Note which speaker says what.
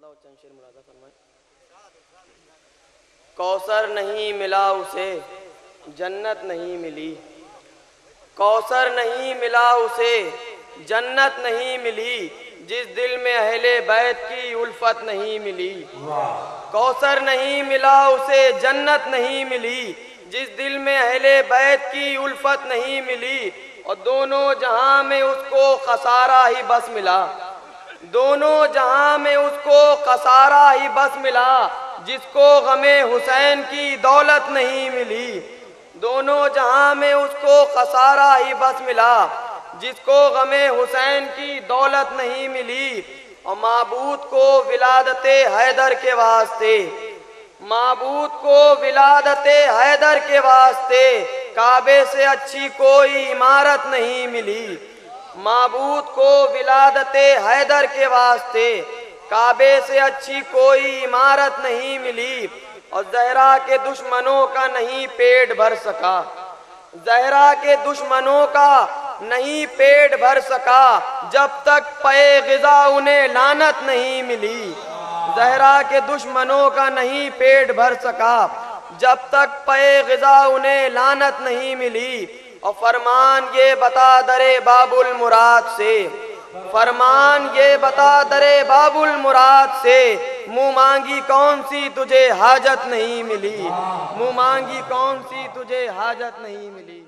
Speaker 1: چند شعر ملاحظہ فرمائیں۔ کوثر نہیں ملا اسے جنت نہیں ملی، کوثر نہیں ملا اسے جنت نہیں ملی، جس دل میں اہل بیت کی الفت نہیں ملی۔ کوثر نہیں ملا اسے جنت نہیں ملی، جس دل میں اہل بیت کی الفت نہیں ملی، اور دونوں جہاں میں اس کو خسارہ ہی بس ملا، دونوں جہاں میں اس کو خسارہ ہی بس ملا، جس کو غم حسین کی دولت نہیں ملی۔ دونوں جہاں میں اس کو خسارہ ہی بس ملا، جس کو غم حسین کی دولت نہیں ملی، اور معبود کو ولادت حیدر کے واسطے، معبود کو ولادت حیدر کے واسطے کعبے سے اچھی کوئی عمارت نہیں ملی۔ معبود کو ولادت حیدر کے واسطے کعبے سے اچھی کوئی عمارت نہیں ملی، اور زہرا کے دشمنوں کا نہیں پیٹ بھر سکا، زہرا کے دشمنوں کا نہیں پیٹ بھر سکا، جب تک پے غذا انہیں لعنت نہیں ملی۔ زہرا کے دشمنوں کا نہیں پیٹ بھر سکا، جب تک پے غذا انہیں لعنت نہیں ملی، اور فرمان یہ بتا درے باب المراد سے، فرمان یہ بتا درے باب المراد سے، منہ مانگی کون سی تجھے حاجت نہیں ملی، منہ مانگی کون سی تجھے حاجت نہیں ملی۔